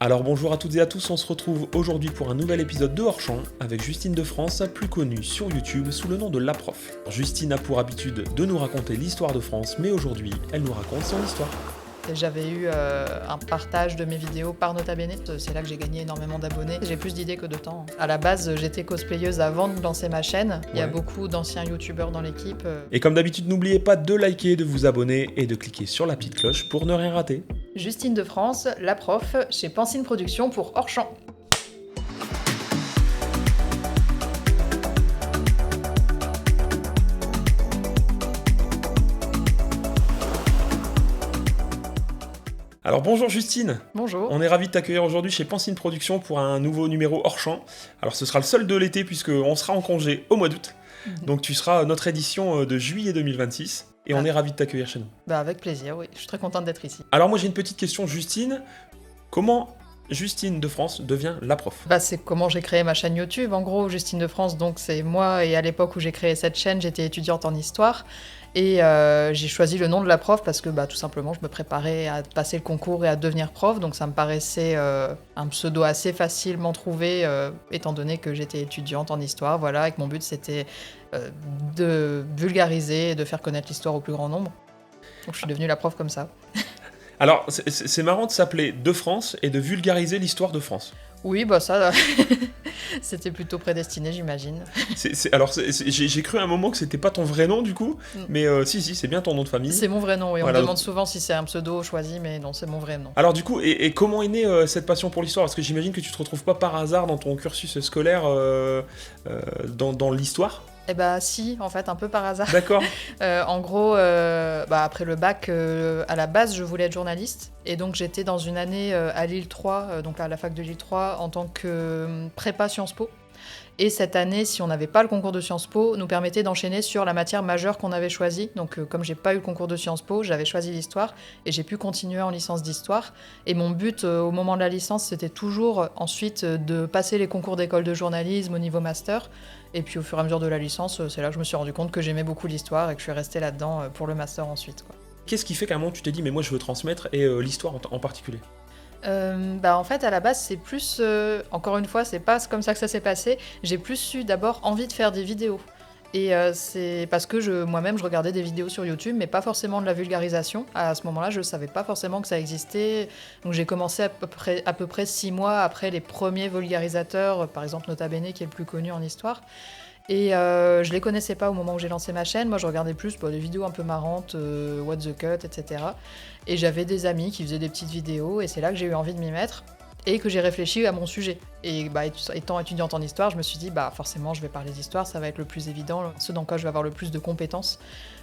Alors bonjour à toutes et à tous, on se retrouve aujourd'hui pour un nouvel épisode de Hors Champ avec Justine de France, plus connue sur YouTube sous le nom de La Prof. Justine a pour habitude de nous raconter l'histoire de France, mais aujourd'hui, elle nous raconte son histoire. J'avais eu un partage de mes vidéos par Nota Bene. C'est là que j'ai gagné énormément d'abonnés. J'ai plus d'idées que de temps. À la base, j'étais cosplayeuse avant de lancer ma chaîne. Il y a beaucoup d'anciens youtubeurs dans l'équipe. Et comme d'habitude, n'oubliez pas de liker, de vous abonner et de cliquer sur la petite cloche pour ne rien rater. Justine de France, La Prof, chez Pansine Productions pour Hors Champ. Alors bonjour Justine. Bonjour. On est ravis de t'accueillir aujourd'hui chez Pansine Productions pour un nouveau numéro Hors Champ. Alors ce sera le seul de l'été puisqu'on sera en congé au mois d'août. Donc tu seras notre édition de juillet 2026 et on est ravis de t'accueillir chez nous. Avec plaisir, oui. Je suis très contente d'être ici. Alors moi j'ai une petite question Justine. Comment Justine de France devient La Prof? C'est comment j'ai créé ma chaîne YouTube. En gros, Justine de France, donc c'est moi, et à l'époque où j'ai créé cette chaîne, j'étais étudiante en histoire. Et j'ai choisi le nom de La Prof parce que tout simplement je me préparais à passer le concours et à devenir prof, donc ça me paraissait un pseudo assez facilement trouvé étant donné que j'étais étudiante en histoire, voilà, et que mon but c'était de vulgariser et de faire connaître l'histoire au plus grand nombre. Donc je suis devenue La Prof comme ça. Alors c'est marrant de s'appeler de France et de vulgariser l'histoire de France. Oui, ça, c'était plutôt prédestiné, j'imagine. J'ai cru à un moment que c'était pas ton vrai nom du coup, mais si, c'est bien ton nom de famille. C'est mon vrai nom, oui. Voilà. On me demande souvent si c'est un pseudo choisi, mais non, c'est mon vrai nom. Alors du coup, et comment est née cette passion pour l'histoire? Parce que j'imagine que tu te retrouves pas par hasard dans ton cursus scolaire dans l'histoire. Si, en fait, un peu par hasard. D'accord. En gros, après le bac, à la base, je voulais être journaliste. Et donc, j'étais dans une année à Lille 3, donc à la fac de Lille 3, en tant que prépa Sciences Po. Et cette année, si on n'avait pas le concours de Sciences Po, nous permettait d'enchaîner sur la matière majeure qu'on avait choisie. Donc, comme j'ai pas eu le concours de Sciences Po, j'avais choisi l'histoire et j'ai pu continuer en licence d'histoire. Et mon but, au moment de la licence, c'était toujours ensuite de passer les concours d'école de journalisme au niveau master. Et puis, au fur et à mesure de la licence, c'est là que je me suis rendu compte que j'aimais beaucoup l'histoire et que je suis restée là-dedans pour le master ensuite, quoi. Qu'est-ce qui fait qu'à un moment tu t'es dit, mais moi je veux transmettre, et l'histoire en particulier? En fait, à la base, c'est plus... encore une fois, c'est pas comme ça que ça s'est passé. J'ai plus eu d'abord envie de faire des vidéos. Et c'est parce que moi-même, je regardais des vidéos sur YouTube, mais pas forcément de la vulgarisation. À ce moment-là, je savais pas forcément que ça existait. Donc j'ai commencé à peu près 6 mois après les premiers vulgarisateurs, par exemple Nota Bene, qui est le plus connu en histoire. Et je les connaissais pas au moment où j'ai lancé ma chaîne. Moi, je regardais plus des vidéos un peu marrantes, What the Cut, etc. Et j'avais des amis qui faisaient des petites vidéos, et c'est là que j'ai eu envie de m'y mettre et que j'ai réfléchi à mon sujet. Et étant étudiante en histoire, je me suis dit, forcément, je vais parler d'histoire, ça va être le plus évident, ce dans quoi je vais avoir le plus de compétences.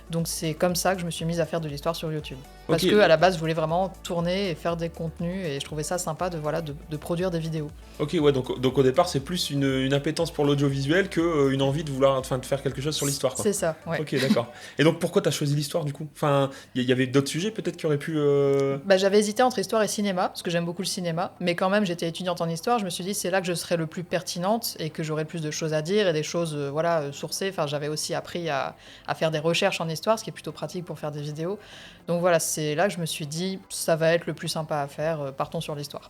Donc c'est comme ça que je me suis mise à faire de l'histoire sur YouTube. Parce que à la base, je voulais vraiment tourner et faire des contenus, et je trouvais ça sympa de produire des vidéos. Ok, ouais, donc au départ, c'est plus une appétence pour l'audiovisuel qu'une envie de vouloir de faire quelque chose sur l'histoire, quoi. C'est ça, ouais. Ok, d'accord. Et donc pourquoi t'as choisi l'histoire du coup? Enfin, il y avait d'autres sujets peut-être qui auraient pu... J'avais hésité entre histoire et cinéma, parce que j'aime beaucoup le cinéma, mais quand même j'étais étudiante en histoire, je me suis dit c'est là que je serais le plus pertinente et que j'aurais le plus de choses à dire et des choses sourcées. Enfin, j'avais aussi appris à faire des recherches en histoire, ce qui est plutôt pratique pour faire des vidéos. Donc voilà, c'est là que je me suis dit ça va être le plus sympa à faire, partons sur l'histoire.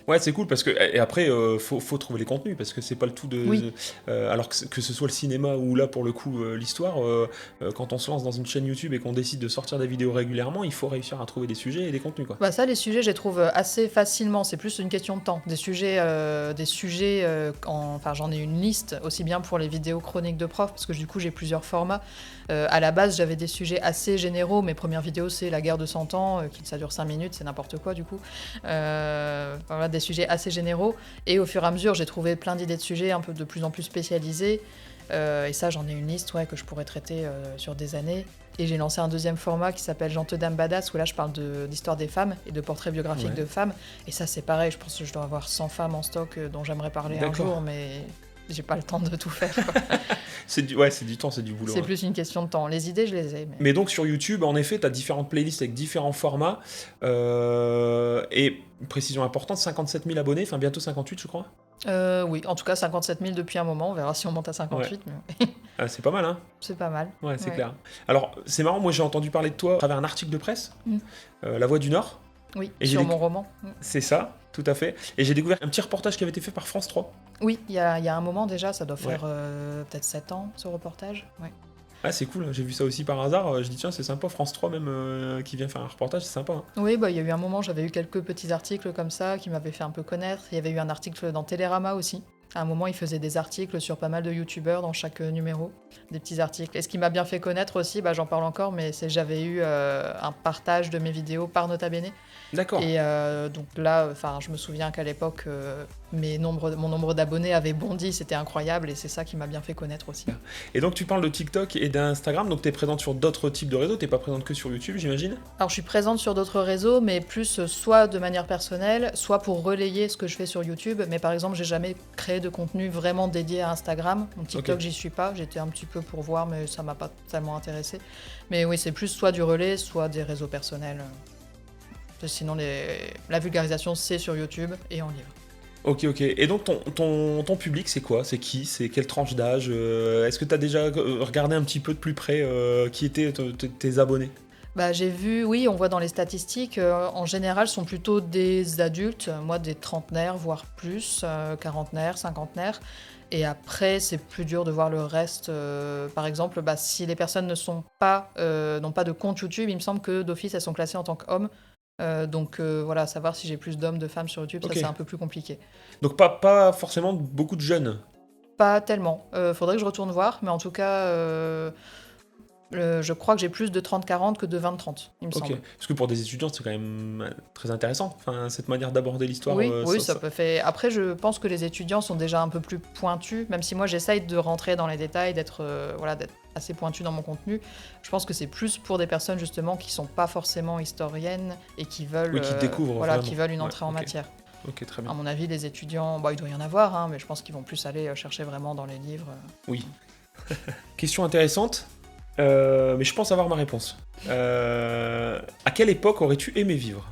Ouais, c'est cool parce que et après faut trouver les contenus parce que c'est pas le tout de... Oui. Alors que ce soit le cinéma ou là pour le coup l'histoire, quand on se lance dans une chaîne YouTube et qu'on décide de sortir des vidéos régulièrement, il faut réussir à trouver des sujets et des contenus, quoi. Ça, les sujets, je les trouve assez facilement. C'est plus une question de temps. Des sujets, j'en ai une liste, aussi bien pour les vidéos chroniques de prof, parce que du coup, j'ai plusieurs formats. À la base, j'avais des sujets assez généraux. Mes premières vidéos, c'est la guerre de 100 ans, ça dure 5 minutes, c'est n'importe quoi, du coup. Des sujets assez généraux. Et au fur et à mesure, j'ai trouvé plein d'idées de sujets un peu de plus en plus spécialisés. Et ça, j'en ai une liste que je pourrais traiter sur des années. Et j'ai lancé un deuxième format qui s'appelle Gente Dame Badass, où là je parle d'histoire des femmes et de portraits biographiques de femmes. Et ça, c'est pareil, je pense que je dois avoir 100 femmes en stock dont j'aimerais parler un jour, mais j'ai pas le temps de tout faire, quoi. c'est du temps, c'est du boulot. C'est plus une question de temps. Les idées, je les ai. Mais donc sur YouTube, en effet, tu as différentes playlists avec différents formats. Et précision importante, 57 000 abonnés, enfin bientôt 58 je crois. Oui, en tout cas 57 000 depuis un moment, on verra si on monte à 58. Mais... c'est pas mal, hein. C'est pas mal. Ouais, c'est clair. Alors, c'est marrant, moi j'ai entendu parler de toi à travers un article de presse, La Voix du Nord. Oui, et sur mon roman. C'est ça. tout à fait. Et j'ai découvert un petit reportage qui avait été fait par France 3. Oui, il y a un moment déjà, ça doit Ouais. faire peut-être 7 ans, ce reportage. Ouais. Ah, c'est cool, j'ai vu ça aussi par hasard. Je dis, tiens, c'est sympa, France 3 même, qui vient faire un reportage, c'est sympa. Hein. Oui, bah, il y a eu un moment, j'avais eu quelques petits articles comme ça qui m'avaient fait un peu connaître. Il y avait eu un article dans Télérama aussi. À un moment, ils faisaient des articles sur pas mal de youtubeurs dans chaque numéro, des petits articles. Et ce qui m'a bien fait connaître aussi, bah, j'en parle encore, mais c'est que j'avais eu un partage de mes vidéos par Nota Bene. D'accord. Et donc là, je me souviens qu'à l'époque, mon nombre d'abonnés avait bondi, c'était incroyable, et c'est ça qui m'a bien fait connaître aussi. Et donc tu parles de TikTok et d'Instagram, donc t'es présente sur d'autres types de réseaux, t'es pas présente que sur YouTube, j'imagine? Alors je suis présente sur d'autres réseaux, mais plus soit de manière personnelle, soit pour relayer ce que je fais sur YouTube. Mais par exemple, j'ai jamais créé de contenu vraiment dédié à Instagram. Mon TikTok, Ok. j'y suis pas. J'étais un petit peu pour voir, mais ça m'a pas tellement intéressé. Mais oui, c'est plus soit du relais, soit des réseaux personnels. Sinon, la vulgarisation, c'est sur YouTube et en livre. Ok. Et donc ton public, c'est quoi? C'est qui? C'est quelle tranche d'âge? Est-ce que t'as déjà regardé un petit peu de plus près qui étaient tes abonnés? Bah, j'ai vu, oui, on voit dans les statistiques, en général, ce sont plutôt des adultes, moi des trentenaires, voire plus, quarantenaires, cinquantenaires. Et après, c'est plus dur de voir le reste. Par exemple, bah, si les personnes n'ont pas de compte YouTube, il me semble que d'office, elles sont classées en tant qu'hommes. Donc voilà, savoir si j'ai plus d'hommes, de femmes sur YouTube, Ok. ça c'est un peu plus compliqué. Donc pas forcément beaucoup de jeunes. Pas tellement. Faudrait que je retourne voir, mais en tout cas, je crois que j'ai plus de 30-40 que de 20-30, il me Ok. semble. Parce que pour des étudiants, c'est quand même très intéressant. Enfin, cette manière d'aborder l'histoire. Oui, ça peut faire. Après, je pense que les étudiants sont déjà un peu plus pointus, même si moi j'essaye de rentrer dans les détails, d'être assez pointu dans mon contenu. Je pense que c'est plus pour des personnes justement qui sont pas forcément historiennes et qui veulent, Oui, qui découvrent vraiment. qui veulent une entrée en ok. matière. Ok, très À bien. mon avis, les étudiants, bah, il doit y en avoir, hein, mais je pense qu'ils vont plus aller chercher vraiment dans les livres. Oui. Question intéressante, mais je pense avoir ma réponse. À quelle époque aurais-tu aimé vivre?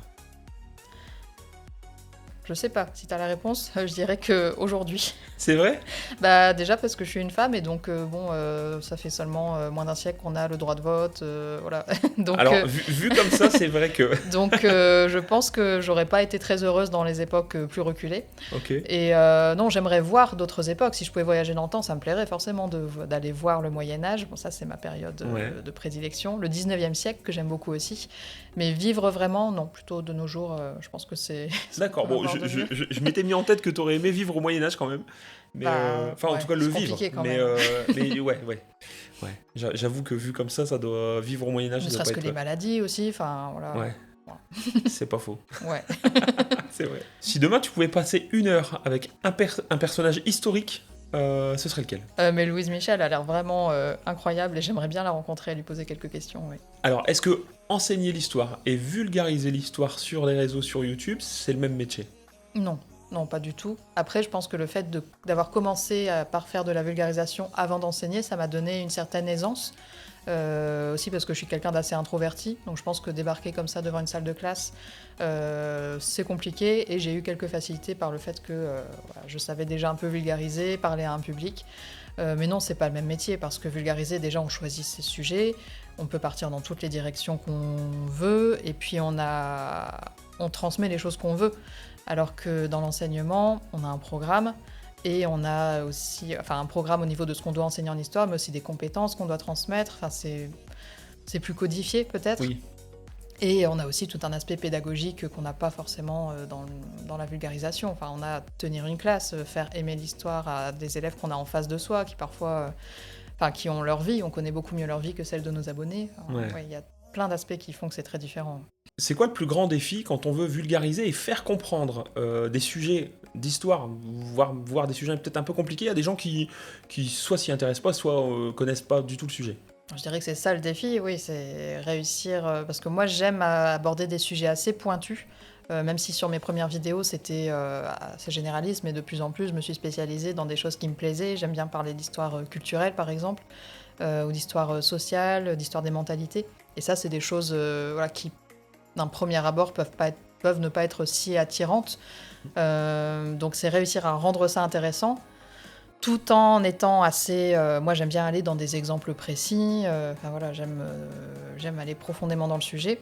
Je sais pas. Si t'as la réponse, je dirais que aujourd'hui. C'est vrai? Bah déjà parce que je suis une femme et donc ça fait seulement moins d'un siècle qu'on a le droit de vote, voilà. Donc Alors, vu comme ça, c'est vrai que... donc je pense que j'aurais pas été très heureuse dans les époques plus reculées. Ok. Et non, j'aimerais voir d'autres époques. Si je pouvais voyager dans le temps, ça me plairait forcément d'aller voir le Moyen-Âge. Bon, ça, c'est ma période Ouais. de prédilection. Le 19e siècle, que j'aime beaucoup aussi. Mais vivre vraiment, non, plutôt de nos jours, je pense que c'est. D'accord, bon, avoir de mieux. je m'étais mis en tête que t'aurais aimé vivre au Moyen-Âge quand même. Mais, Bah, enfin, en ouais, tout cas, le c'est vivre. compliqué quand Mais, même. mais ouais. J'avoue que vu comme ça doit vivre au Moyen-Âge, Ne ça doit serait-ce pas que être... les maladies aussi, enfin, voilà. Ouais, Voilà. c'est pas faux. Ouais. C'est vrai. Si demain tu pouvais passer 1 heure avec un personnage historique, ce serait lequel? Mais Louise Michel a l'air vraiment incroyable et j'aimerais bien la rencontrer et lui poser quelques questions, oui. Alors, est-ce que enseigner l'histoire et vulgariser l'histoire sur les réseaux, sur YouTube, c'est le même métier? Non, non, pas du tout. Après, je pense que le fait d'avoir commencé par faire de la vulgarisation avant d'enseigner, ça m'a donné une certaine aisance. Aussi parce que je suis quelqu'un d'assez introverti, donc je pense que débarquer comme ça devant une salle de classe, c'est compliqué et j'ai eu quelques facilités par le fait que voilà, je savais déjà un peu vulgariser, parler à un public. Mais non, c'est pas le même métier parce que vulgariser, déjà, on choisit ses sujets, on peut partir dans toutes les directions qu'on veut et puis on transmet les choses qu'on veut. Alors que dans l'enseignement, on a un programme et on a aussi un programme au niveau de ce qu'on doit enseigner en histoire, mais aussi des compétences qu'on doit transmettre. Enfin, c'est plus codifié peut-être. Oui. Et on a aussi tout un aspect pédagogique qu'on n'a pas forcément dans la vulgarisation. Enfin, on a tenir une classe, faire aimer l'histoire à des élèves qu'on a en face de soi, qui parfois, qui ont leur vie. On connaît beaucoup mieux leur vie que celle de nos abonnés. Ouais. Ouais, y a plein d'aspects qui font que c'est très différent. C'est quoi le plus grand défi quand on veut vulgariser et faire comprendre des sujets d'histoire, voire des sujets peut-être un peu compliqués à des gens qui soit s'y intéressent pas, soit connaissent pas du tout le sujet? Je dirais que c'est ça le défi, oui, c'est réussir, parce que moi j'aime aborder des sujets assez pointus, même si sur mes premières vidéos c'était assez généraliste, mais de plus en plus je me suis spécialisée dans des choses qui me plaisaient. J'aime bien parler d'histoire culturelle par exemple, ou d'histoire sociale, d'histoire des mentalités. Et ça c'est des choses qui d'un premier abord peuvent ne pas être si attirantes. Donc c'est réussir à rendre ça intéressant, tout en étant assez... moi, j'aime bien aller dans des exemples précis. J'aime aller profondément dans le sujet.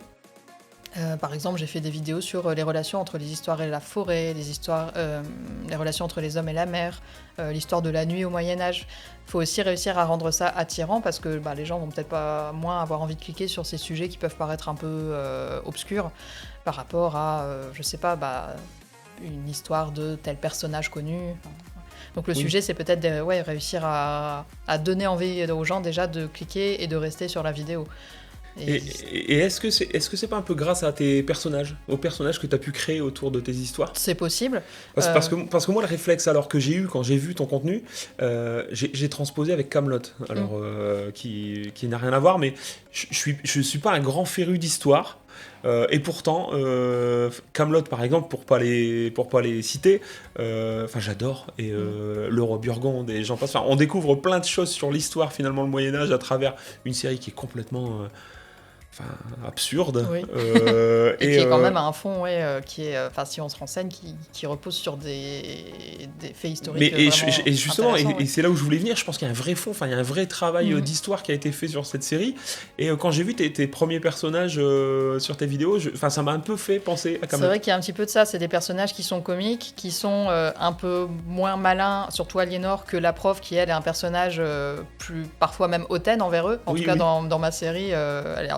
Par exemple, j'ai fait des vidéos sur les relations entre les histoires et la forêt, les relations entre les hommes et la mer, l'histoire de la nuit au Moyen-Âge. Il faut aussi réussir à rendre ça attirant parce que les gens vont peut-être pas moins avoir envie de cliquer sur ces sujets qui peuvent paraître un peu obscurs par rapport à, je sais pas, une histoire de tel personnage connu. Donc le sujet, c'est peut-être réussir à donner envie aux gens déjà de cliquer et de rester sur la vidéo. Et est-ce que c'est pas un peu grâce à tes personnages, aux personnages que tu as pu créer autour de tes histoires ? C'est possible. Parce que moi, le réflexe alors que j'ai eu quand j'ai vu ton contenu, j'ai transposé avec Kaamelott, alors qui n'a rien à voir, mais je suis pas un grand féru d'histoire. Et pourtant, Kaamelott par exemple, pour pas les citer, j'adore, et le roi Burgonde et j'en passe. On découvre plein de choses sur l'histoire finalement le Moyen Âge à travers une série qui est complètement absurde. Oui. Et qui est quand même à un fond, qui est, si on se renseigne, qui repose sur des faits historiques. Et justement, et c'est là où je voulais venir, je pense qu'il y a un vrai fond, il y a un vrai travail d'histoire qui a été fait sur cette série. Et quand j'ai vu tes premiers personnages sur tes vidéos, ça m'a un peu fait penser à Kaamelott. C'est vrai qu'il y a un petit peu de ça, c'est des personnages qui sont comiques, qui sont un peu moins malins, surtout Aliénor, que la prof, qui elle est un personnage plus, parfois même hautaine envers eux. En tout cas, dans ma série, elle est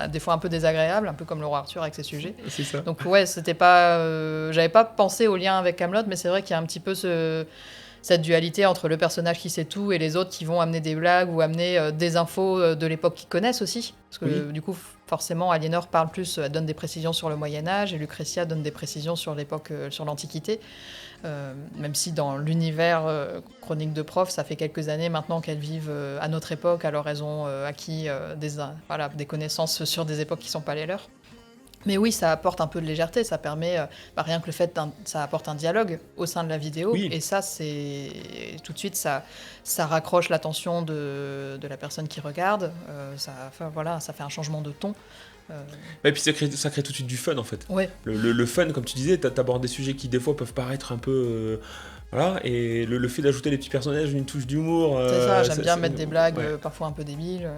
des fois un peu désagréable, un peu comme le roi Arthur avec ses sujets. C'est ça. Donc c'était pas... j'avais pas pensé au lien avec Kaamelott, mais c'est vrai qu'il y a un petit peu cette dualité entre le personnage qui sait tout et les autres qui vont amener des blagues ou amener des infos de l'époque qu'ils connaissent aussi. Parce que du coup, forcément, Aliénor parle plus, elle donne des précisions sur le Moyen-Âge et Lucrétia donne des précisions sur l'époque, sur l'Antiquité. Même si dans l'univers Chronique de Prof, ça fait quelques années maintenant qu'elles vivent à notre époque, alors elles ont acquis des connaissances sur des époques qui ne sont pas les leurs. Mais oui, ça apporte un peu de légèreté, ça permet, rien que le fait, ça apporte un dialogue au sein de la vidéo, et ça, c'est tout de suite, ça raccroche l'attention de la personne qui regarde, ça fait un changement de ton. Et puis ça crée tout de suite du fun en fait. Ouais. Le fun, comme tu disais, t'abordes des sujets qui des fois peuvent paraître un peu... et le fait d'ajouter des petits personnages, une touche d'humour... C'est ça, j'aime bien mettre des blagues parfois un peu débiles.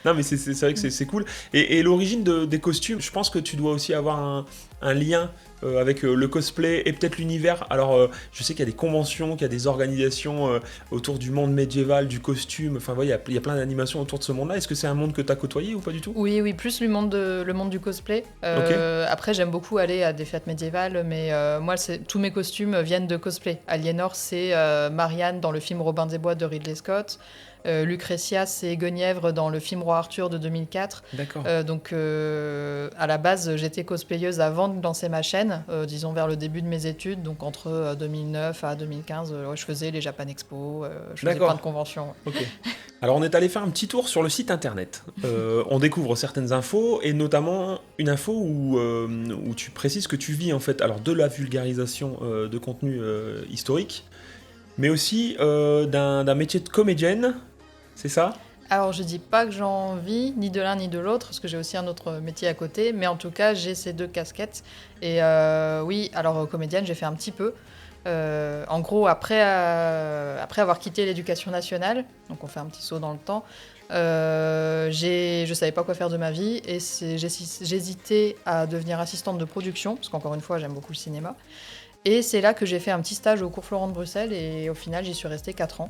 Non mais c'est vrai que c'est cool. Et l'origine des costumes, je pense que tu dois aussi avoir un lien avec le cosplay et peut-être l'univers. Alors je sais qu'il y a des conventions, qu'il y a des organisations autour du monde médiéval, du costume, il y a plein d'animations autour de ce monde-là. Est-ce que c'est un monde que tu as côtoyé ou pas du tout ? Oui, plus le monde du cosplay. Après, j'aime beaucoup aller à des fêtes médiévales, mais moi, tous mes costumes viennent de cosplay. Aliénor, c'est Marianne dans le film Robin des Bois de Ridley Scott. Lucrétia, c'est Guenièvre dans le film Roi Arthur de 2004. D'accord. Donc, à la base, j'étais cosplayeuse avant de lancer ma chaîne, disons vers le début de mes études, donc entre 2009 à 2015, je faisais les Japan Expo, je faisais plein de conventions. Ok. Alors, on est allé faire un petit tour sur le site internet. On découvre certaines infos, et notamment une info où tu précises que tu vis en fait, alors de la vulgarisation de contenu historique, mais aussi d'un métier de comédienne. C'est ça ? Alors, je dis pas que j'en vis, ni de l'un ni de l'autre, parce que j'ai aussi un autre métier à côté, mais en tout cas, j'ai ces deux casquettes. Et oui, alors comédienne, j'ai fait un petit peu. En gros, après avoir quitté l'éducation nationale, donc on fait un petit saut dans le temps, je savais pas quoi faire de ma vie, et j'hésitais à devenir assistante de production, parce qu'encore une fois, j'aime beaucoup le cinéma. Et c'est là que j'ai fait un petit stage au cours Florent de Bruxelles, et au final, j'y suis restée 4 ans.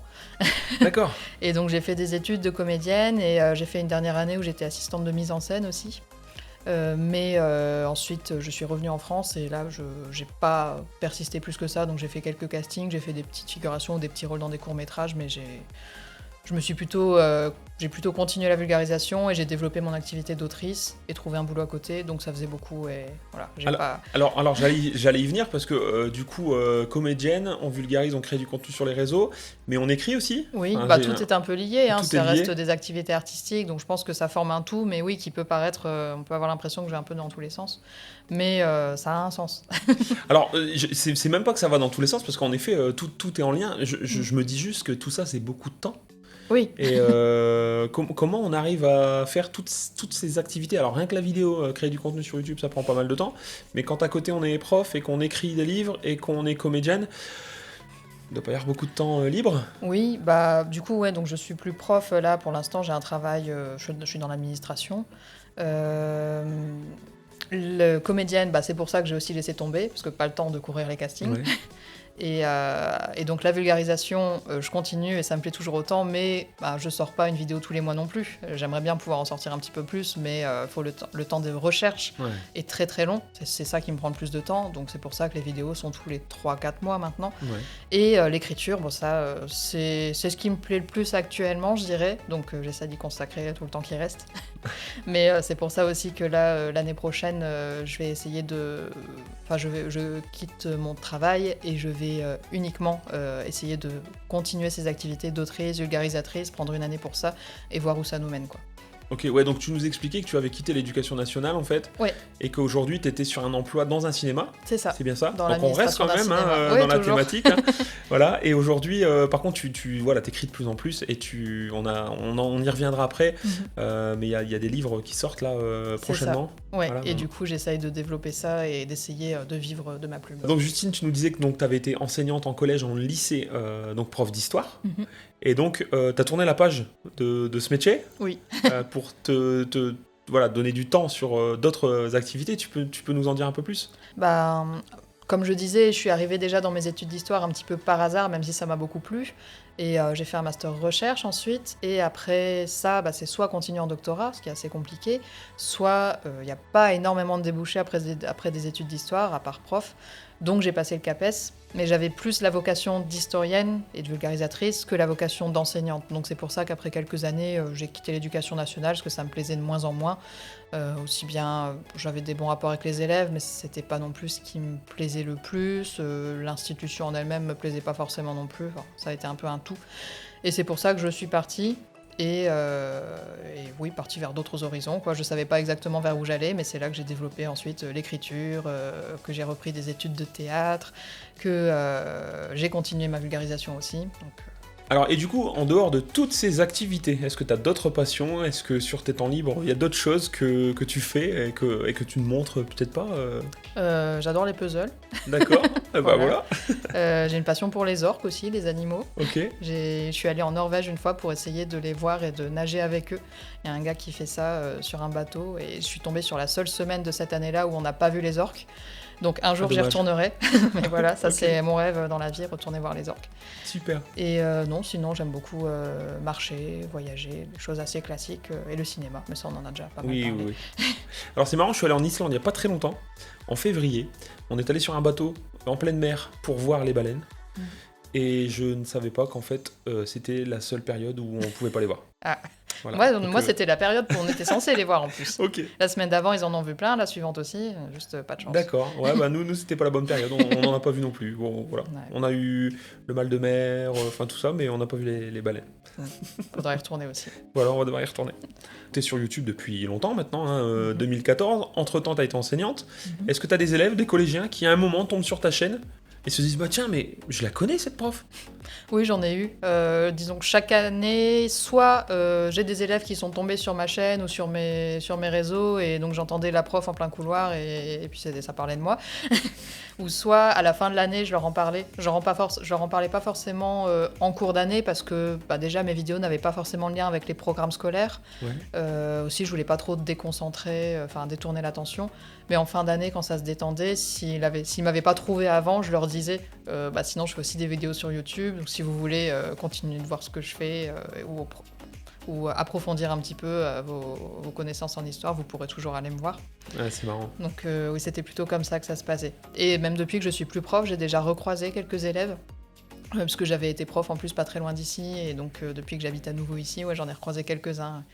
D'accord. Et donc, j'ai fait des études de comédienne, et j'ai fait une dernière année où j'étais assistante de mise en scène aussi. Mais ensuite, je suis revenue en France, et là, je n'ai pas persisté plus que ça. Donc, j'ai fait quelques castings, j'ai fait des petites figurations, des petits rôles dans des courts-métrages, mais j'ai plutôt continué la vulgarisation, et j'ai développé mon activité d'autrice et trouvé un boulot à côté, donc ça faisait beaucoup, et voilà. Alors j'allais y venir parce que du coup, comédienne, on vulgarise, on crée du contenu sur les réseaux, mais on écrit aussi. Oui, tout est un peu lié, ça reste des activités artistiques, donc je pense que ça forme un tout, mais oui, qui peut paraître, on peut avoir l'impression que je vais un peu dans tous les sens, mais ça a un sens. Alors, c'est même pas que ça va dans tous les sens, parce qu'en effet, tout est en lien. Je me dis juste que tout ça, c'est beaucoup de temps. Oui. Et comment on arrive à faire toutes ces activités ? Alors rien que la vidéo, créer du contenu sur YouTube, ça prend pas mal de temps. Mais quand à côté on est prof et qu'on écrit des livres et qu'on est comédienne, il doit pas y avoir beaucoup de temps libre ? Oui, du coup, donc je suis plus prof là pour l'instant. J'ai un travail, je suis dans l'administration. Le comédienne, c'est pour ça que j'ai aussi laissé tomber, parce que pas le temps de courir les castings. Ouais. Et donc la vulgarisation, je continue et ça me plaît toujours autant, mais je sors pas une vidéo tous les mois non plus. J'aimerais bien pouvoir en sortir un petit peu plus, mais faut le temps de recherche est très très long. C'est ça qui me prend le plus de temps, donc c'est pour ça que les vidéos sont tous les 3-4 mois maintenant. Ouais. Et l'écriture, c'est ce qui me plaît le plus actuellement, je dirais, donc j'essaie d'y consacrer tout le temps qui reste. Mais c'est pour ça aussi que là, l'année prochaine, je vais essayer de... Enfin, je quitte mon travail et je vais uniquement essayer de continuer ces activités d'autrice, vulgarisatrice, prendre une année pour ça et voir où ça nous mène, quoi. Ok, ouais, donc tu nous expliquais que tu avais quitté l'éducation nationale en fait, Ouais. et qu'aujourd'hui tu étais sur un emploi dans un cinéma. C'est ça. C'est bien ça. Dans donc on reste quand même oui, dans la toujours. thématique. Voilà. Et aujourd'hui, par contre, tu voilà, t'écris de plus en plus et on y reviendra après. Mais il y a des livres qui sortent là prochainement. Ouais. Voilà, et du coup, j'essaye de développer ça et d'essayer de vivre de ma plume. Donc Justine, tu nous disais que tu avais été enseignante en collège, en lycée, donc prof d'histoire. Et donc, tu as tourné la page de ce métier. Oui. Pour te donner du temps sur d'autres activités. Tu peux nous en dire un peu plus ? Comme je disais, je suis arrivée déjà dans mes études d'histoire un petit peu par hasard, même si ça m'a beaucoup plu. Et j'ai fait un master recherche ensuite. Et après ça, c'est soit continuer en doctorat, ce qui est assez compliqué, soit il n'y a pas énormément de débouchés après des études d'histoire, à part prof. Donc j'ai passé le CAPES, mais j'avais plus la vocation d'historienne et de vulgarisatrice que la vocation d'enseignante. Donc c'est pour ça qu'après quelques années, j'ai quitté l'éducation nationale, parce que ça me plaisait de moins en moins. Aussi bien, j'avais des bons rapports avec les élèves, mais c'était pas non plus ce qui me plaisait le plus. L'institution en elle-même me plaisait pas forcément non plus. Enfin, ça a été un peu un tout. Et c'est pour ça que je suis partie. Et oui, partie vers d'autres horizons, quoi. Je savais pas exactement vers où j'allais, mais c'est là que j'ai développé ensuite l'écriture, que j'ai repris des études de théâtre, que j'ai continué ma vulgarisation aussi. Donc, Alors, et du coup, en dehors de toutes ces activités, est-ce que tu as d'autres passions ? Est-ce que sur tes temps libres, il y a d'autres choses que tu fais et que tu ne montres peut-être pas J'adore les puzzles. D'accord, voilà. J'ai une passion pour les orques aussi, les animaux. Ok. Je suis allée en Norvège une fois pour essayer de les voir et de nager avec eux. Il y a un gars qui fait ça sur un bateau et je suis tombée sur la seule semaine de cette année-là où on n'a pas vu les orques. Donc un jour j'y retournerai. Mais voilà, ça c'est mon rêve dans la vie, retourner voir les orques. Super. Et non, sinon j'aime beaucoup marcher, voyager, des choses assez classiques et le cinéma. Mais ça on en a déjà pas mal parlé. Oui. Alors c'est marrant, je suis allé en Islande il n'y a pas très longtemps, en février. On est allé sur un bateau en pleine mer pour voir les baleines. Et je ne savais pas qu'en fait c'était la seule période où on pouvait pas les voir. Ah. Voilà. Moi c'était la période où on était censé les voir en plus. Ok. La semaine d'avant ils en ont vu plein, la suivante aussi, juste pas de chance. D'accord, ouais, nous c'était pas la bonne période, on n'en a pas vu non plus. Bon, voilà. Ouais. On a eu le mal de mer, tout ça, mais on n'a pas vu les baleines. Faudrait y retourner aussi. Voilà, on va devoir y retourner. T'es sur YouTube depuis longtemps maintenant, 2014, entre-temps t'as été enseignante. Est-ce que t'as des élèves, des collégiens qui à un moment tombent sur ta chaîne et se disent tiens, mais je la connais cette prof ? Oui, j'en ai eu. Disons que chaque année, soit j'ai des élèves qui sont tombés sur ma chaîne ou sur mes réseaux, et donc j'entendais la prof en plein couloir, et puis ça parlait de moi. Ou soit à la fin de l'année, je leur en parlais. Je leur en parlais pas forcément en cours d'année, parce que déjà mes vidéos n'avaient pas forcément de lien avec les programmes scolaires. Ouais. Aussi, je voulais pas trop déconcentrer, détourner l'attention. Mais en fin d'année, quand ça se détendait, s'ils m'avaient pas trouvé avant, je leur disais sinon je fais aussi des vidéos sur YouTube, donc si vous voulez continuer de voir ce que je fais ou approfondir un petit peu vos connaissances en histoire, vous pourrez toujours aller me voir. Ouais, c'est marrant. Donc oui, c'était plutôt comme ça que ça se passait. Et même depuis que je suis plus prof, j'ai déjà recroisé quelques élèves, parce que j'avais été prof en plus pas très loin d'ici, et donc depuis que j'habite à nouveau ici, j'en ai recroisé quelques-uns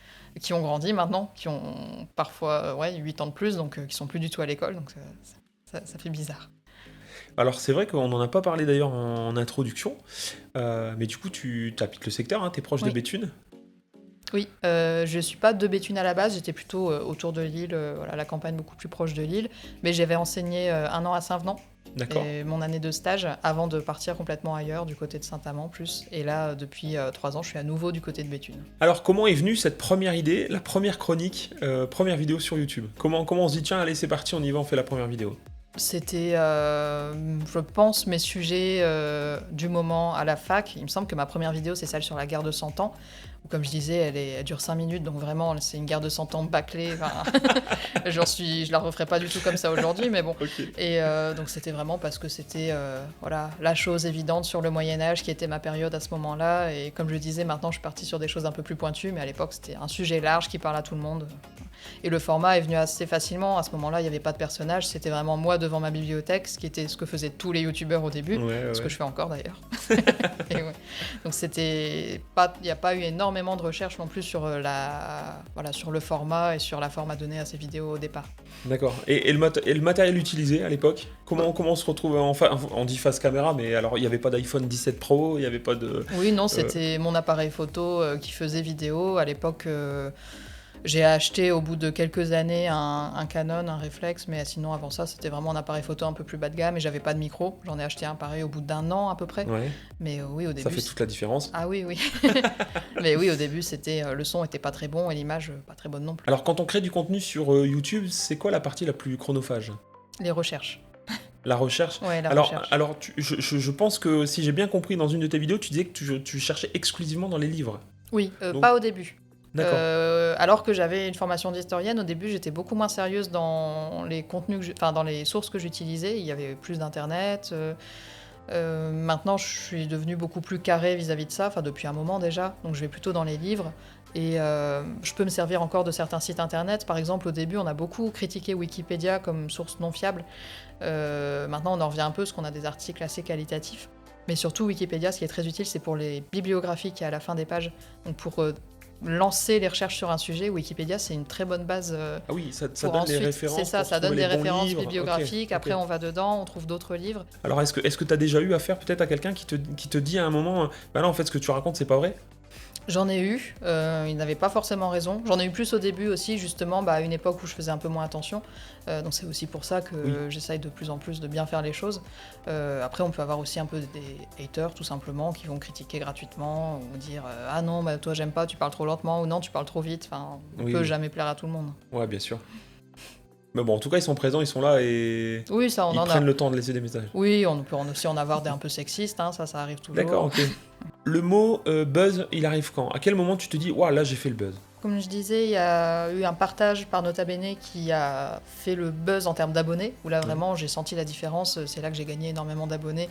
qui ont grandi maintenant, qui ont parfois 8 ans de plus, donc qui sont plus du tout à l'école, donc ça fait bizarre. Alors c'est vrai qu'on n'en a pas parlé d'ailleurs en introduction, mais du coup tu habites le secteur, t'es proche de Béthune. Oui, je suis pas de Béthune à la base, j'étais plutôt autour de Lille, la campagne beaucoup plus proche de Lille, mais j'avais enseigné 1 an à Saint-Venant. D'accord. Et mon année de stage avant de partir complètement ailleurs, du côté de Saint-Amand plus. Et là, depuis 3 ans, je suis à nouveau du côté de Béthune. Alors, comment est venue cette première idée, la première chronique, première vidéo sur YouTube ? Comment on se dit, tiens, allez, c'est parti, on y va, on fait la première vidéo ? C'était, je pense, mes sujets du moment à la fac. Il me semble que ma première vidéo, c'est celle sur la guerre de 100 ans. Où, comme je disais, elle dure 5 minutes, donc vraiment, c'est une guerre de 100 ans bâclée. Enfin, je la referai pas du tout comme ça aujourd'hui, mais bon. Ok. Et donc c'était vraiment parce que c'était voilà, la chose évidente sur le Moyen-Âge qui était ma période à ce moment-là. Et comme je le disais, maintenant, je suis partie sur des choses un peu plus pointues, mais à l'époque, c'était un sujet large qui parle à tout le monde. Et le format est venu assez facilement. À ce moment-là, il n'y avait pas de personnage. C'était vraiment moi devant ma bibliothèque, ce qui était ce que faisaient tous les youtubeurs au début. Ce que je fais encore d'ailleurs. Et ouais. Donc il n'y a pas eu énormément de recherche non plus sur, sur le format et sur la forme à donner à ces vidéos au départ. D'accord. Et le matériel utilisé à l'époque, comment on se retrouve on dit face caméra, mais alors il n'y avait pas d'iPhone 17 Pro, il n'y avait pas de... Oui, non, c'était mon appareil photo qui faisait vidéo. À l'époque, j'ai acheté au bout de quelques années un Canon, un réflexe, mais sinon avant ça, c'était vraiment un appareil photo un peu plus bas de gamme et j'avais pas de micro. J'en ai acheté un pareil au bout d'1 an à peu près. Ouais. Mais oui, au début... Ça fait toute la différence. Ah oui, oui. Mais oui, au début, le son était pas très bon et l'image pas très bonne non plus. Alors quand on crée du contenu sur YouTube, c'est quoi la partie la plus chronophage ? Les recherches. La recherche. Ouais, recherche. Alors je pense que si j'ai bien compris dans une de tes vidéos, tu disais que tu cherchais exclusivement dans les livres. Oui, Donc... pas au début. D'accord. Alors que j'avais une formation d'historienne, au début j'étais beaucoup moins sérieuse dans les contenus, dans les sources que j'utilisais. Il y avait plus d'internet. Maintenant je suis devenue beaucoup plus carrée vis-à-vis de ça, depuis un moment déjà. Donc je vais plutôt dans les livres. Et je peux me servir encore de certains sites internet. Par exemple, au début, on a beaucoup critiqué Wikipédia comme source non fiable. Maintenant, on en revient un peu parce qu'on a des articles assez qualitatifs. Mais surtout, Wikipédia, ce qui est très utile, c'est pour les bibliographies qui est à la fin des pages. Donc pour lancer les recherches sur un sujet, Wikipédia, c'est une très bonne base. Ah oui, ça pour donne ensuite, les références. C'est ça, ça donne des références bibliographiques. Okay. Après, on va dedans, on trouve d'autres livres. Alors, est-ce que tu as déjà eu affaire peut-être à quelqu'un qui te dit à un moment, bah là, en fait, ce que tu racontes, c'est pas vrai ? J'en ai eu, il n'avait pas forcément raison. J'en ai eu plus au début aussi, justement, à une époque où je faisais un peu moins attention. Donc c'est aussi pour ça que j'essaye de plus en plus de bien faire les choses. Après, on peut avoir aussi un peu des haters, tout simplement, qui vont critiquer gratuitement, ou dire « Ah non, toi j'aime pas, tu parles trop lentement » ou « Non, tu parles trop vite ». Enfin, on peut jamais plaire à tout le monde. Ouais, bien sûr. Mais bon, en tout cas, ils sont présents, ils sont là et oui, ça, ils prennent le temps de laisser des messages. Oui, on peut aussi en avoir des un peu sexistes, ça arrive toujours. D'accord, ok. Le mot buzz, il arrive quand ? À quel moment tu te dis « Ouah, là, j'ai fait le buzz ». Comme je disais, il y a eu un partage par Nota Bene qui a fait le buzz en termes d'abonnés, où là, vraiment, j'ai senti la différence. C'est là que j'ai gagné énormément d'abonnés.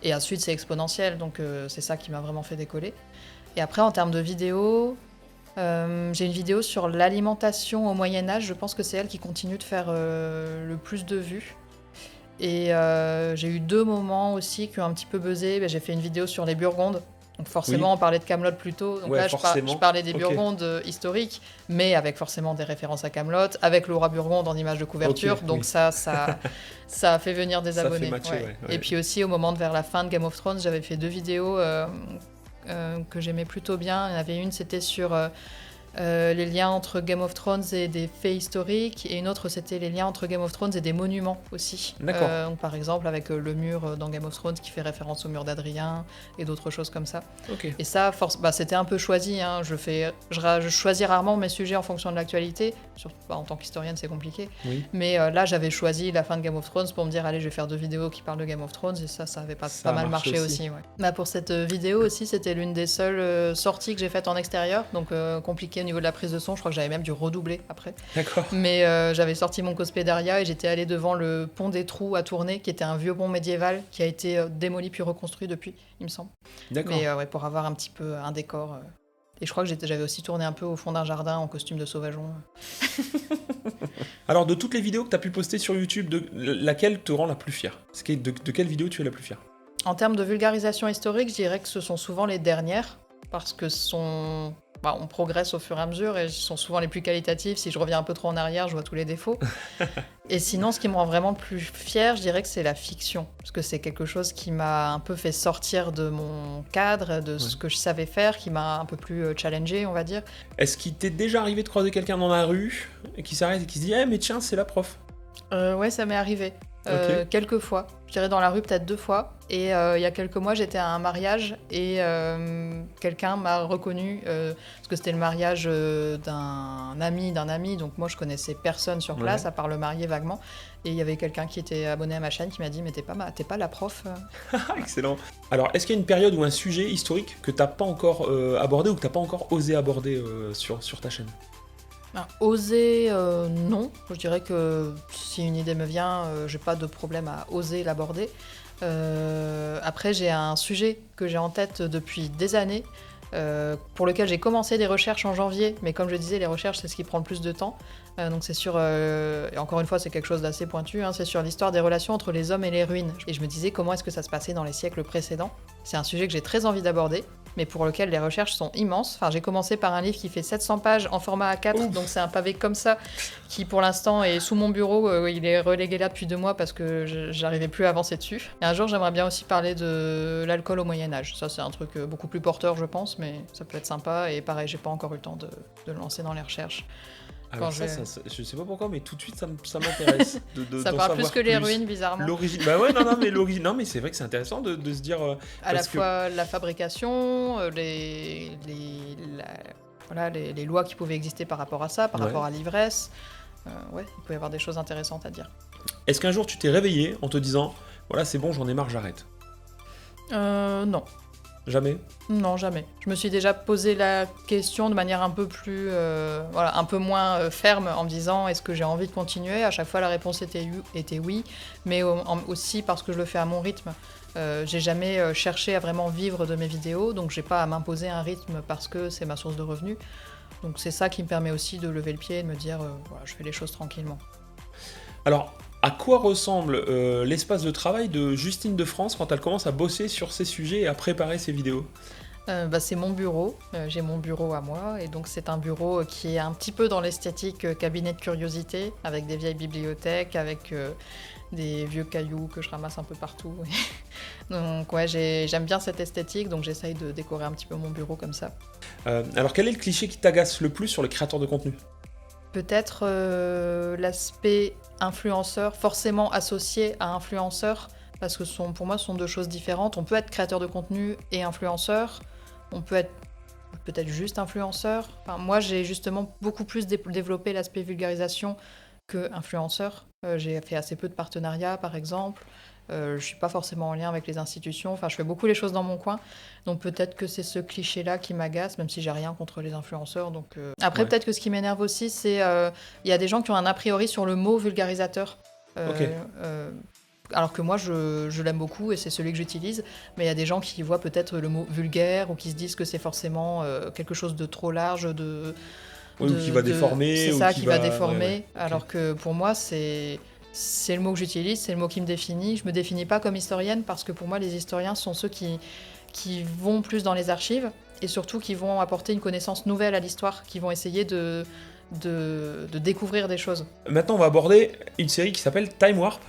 Et ensuite, c'est exponentiel, donc c'est ça qui m'a vraiment fait décoller. Et après, en termes de vidéos... j'ai une vidéo sur l'alimentation au Moyen-Âge, je pense que c'est elle qui continue de faire le plus de vues. Et j'ai eu 2 moments aussi qui ont un petit peu buzzé. J'ai fait une vidéo sur les Burgondes, donc forcément on parlait de Kaamelott plus tôt. Donc là je parlais des Burgondes historiques, mais avec forcément des références à Kaamelott, avec le roi Burgonde en image de couverture, donc ça a fait venir des abonnés. Matcher, Et puis aussi au moment vers la fin de Game of Thrones, j'avais fait 2 vidéos que j'aimais plutôt bien. Il y en avait une, c'était sur les liens entre Game of Thrones et des faits historiques, et une autre, c'était les liens entre Game of Thrones et des monuments aussi. D'accord. Donc, par exemple, avec le mur dans Game of Thrones qui fait référence au mur d'Adrien et d'autres choses comme ça. Okay. Et ça, c'était un peu choisi. Je choisis rarement mes sujets en fonction de l'actualité. En tant qu'historienne, c'est compliqué. Oui. Mais là, j'avais choisi la fin de Game of Thrones pour me dire, allez, je vais faire 2 vidéos qui parlent de Game of Thrones, et ça avait pas mal marché aussi. Ouais. Pour cette vidéo aussi, c'était l'une des seules sorties que j'ai faites en extérieur, donc compliqué au niveau de la prise de son. Je crois que j'avais même dû redoubler après. D'accord. Mais j'avais sorti mon cosplay d'Arya et j'étais allée devant le pont des Trous à Tournai, qui était un vieux pont médiéval qui a été démoli puis reconstruit depuis, il me semble. D'accord. Mais pour avoir un petit peu un décor. Et je crois que j'avais aussi tourné un peu au fond d'un jardin en costume de sauvageon. Alors, de toutes les vidéos que tu as pu poster sur YouTube, laquelle te rend la plus fière ? De quelle vidéo tu es la plus fière ? En termes de vulgarisation historique, je dirais que ce sont souvent les dernières, parce que on progresse au fur et à mesure et sont souvent les plus qualitatives. Si je reviens un peu trop en arrière, je vois tous les défauts. Et sinon, ce qui me rend vraiment plus fière, je dirais que c'est la fiction. Parce que c'est quelque chose qui m'a un peu fait sortir de mon cadre, de ce que je savais faire, qui m'a un peu plus challengée, on va dire. Est-ce qu'il t'est déjà arrivé de croiser quelqu'un dans la rue et qui s'arrête et qui se dit « Eh mais tiens, c'est la prof !» Ouais, ça m'est arrivé. quelques fois. Je dirais dans la rue peut-être 2 fois. Et il y a quelques mois, j'étais à un mariage et quelqu'un m'a reconnu parce que c'était le mariage d'un ami. Donc moi, je connaissais personne sur place, à part le marié vaguement. Et il y avait quelqu'un qui était abonné à ma chaîne qui m'a dit « Mais t'es pas la prof ?» Excellent. Alors, est-ce qu'il y a une période ou un sujet historique que t'as pas encore abordé ou que t'as pas encore osé aborder sur ta chaîne ? Oser, non. Je dirais que si une idée me vient, j'ai pas de problème à oser l'aborder. Après, j'ai un sujet que j'ai en tête depuis des années, pour lequel j'ai commencé des recherches en janvier, mais comme je disais, les recherches, c'est ce qui prend le plus de temps. Donc c'est sur, et encore une fois, c'est quelque chose d'assez pointu, c'est sur l'histoire des relations entre les hommes et les ruines. Et je me disais, comment est-ce que ça se passait dans les siècles précédents ? C'est un sujet que j'ai très envie d'aborder, mais pour lequel les recherches sont immenses. Enfin, j'ai commencé par un livre qui fait 700 pages en format A4, donc c'est un pavé comme ça, qui pour l'instant est sous mon bureau. Il est relégué là depuis 2 mois parce que j'arrivais plus à avancer dessus. Et un jour, j'aimerais bien aussi parler de l'alcool au Moyen-Âge. Ça, c'est un truc beaucoup plus porteur, je pense, mais ça peut être sympa. Et pareil, j'ai pas encore eu le temps de le lancer dans les recherches. Alors ça, je sais pas pourquoi, mais tout de suite, ça m'intéresse. Ça parle plus que les ruines, bizarrement. L'origine, bah ouais, non, mais l'origine, non, mais c'est vrai que c'est intéressant de se dire... à la fois la fabrication, les lois qui pouvaient exister par rapport à ça, par rapport à l'ivresse. Il peut y avoir des choses intéressantes à dire. Est-ce qu'un jour, tu t'es réveillé en te disant, voilà, c'est bon, j'en ai marre, j'arrête ? Non. Jamais ? Non, jamais. Je me suis déjà posé la question de manière un peu plus, un peu moins ferme, en me disant est-ce que j'ai envie de continuer ? À chaque fois, la réponse était oui, mais aussi parce que je le fais à mon rythme. J'ai jamais cherché à vraiment vivre de mes vidéos, donc j'ai pas à m'imposer un rythme parce que c'est ma source de revenus. Donc c'est ça qui me permet aussi de lever le pied et de me dire je fais les choses tranquillement. Alors, à quoi ressemble l'espace de travail de Justine de France quand elle commence à bosser sur ces sujets et à préparer ses vidéos ? C'est mon bureau, j'ai mon bureau à moi, et donc c'est un bureau qui est un petit peu dans l'esthétique cabinet de curiosité, avec des vieilles bibliothèques, avec des vieux cailloux que je ramasse un peu partout. Donc j'aime bien cette esthétique, donc j'essaye de décorer un petit peu mon bureau comme ça. Alors quel est le cliché qui t'agace le plus sur les créateurs de contenu ? Peut-être l'aspect influenceur, forcément associé à influenceur, parce que pour moi, ce sont 2 choses différentes. On peut être créateur de contenu et influenceur, on peut être peut-être juste influenceur. Enfin, moi, j'ai justement beaucoup plus développé l'aspect vulgarisation que influenceur. J'ai fait assez peu de partenariats, par exemple. Je suis pas forcément en lien avec les institutions. Enfin, je fais beaucoup les choses dans mon coin. Donc peut-être que c'est ce cliché-là qui m'agace, même si j'ai rien contre les influenceurs. Donc après, peut-être que ce qui m'énerve aussi, c'est il y a des gens qui ont un a priori sur le mot vulgarisateur. Alors que moi, je l'aime beaucoup et c'est celui que j'utilise. Mais il y a des gens qui voient peut-être le mot vulgaire ou qui se disent que c'est forcément quelque chose de trop large, ou qui va déformer. C'est ça, qui va déformer. Ouais. Alors que pour moi, c'est le mot que j'utilise, c'est le mot qui me définit. Je me définis pas comme historienne parce que pour moi, les historiens sont ceux qui vont plus dans les archives et surtout qui vont apporter une connaissance nouvelle à l'histoire, qui vont essayer de découvrir des choses. Maintenant, on va aborder une série qui s'appelle Time Warp.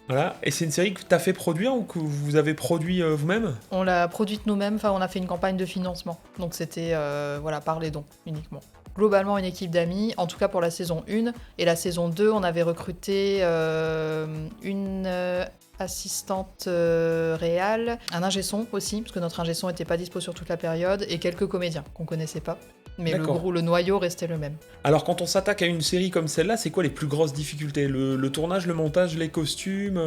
Voilà. Et c'est une série que tu as fait produire ou que vous avez produit vous-même ? On l'a produite nous-mêmes, enfin, on a fait une campagne de financement. Donc c'était par les dons uniquement. Globalement, une équipe d'amis, en tout cas pour la saison 1. Et la saison 2, on avait recruté une assistante réal, un ingé son aussi, parce que notre ingé son n'était pas dispo sur toute la période, et quelques comédiens qu'on connaissait pas. Mais le noyau restait le même. Alors quand on s'attaque à une série comme celle-là, c'est quoi les plus grosses difficultés ? Le tournage, le montage, les costumes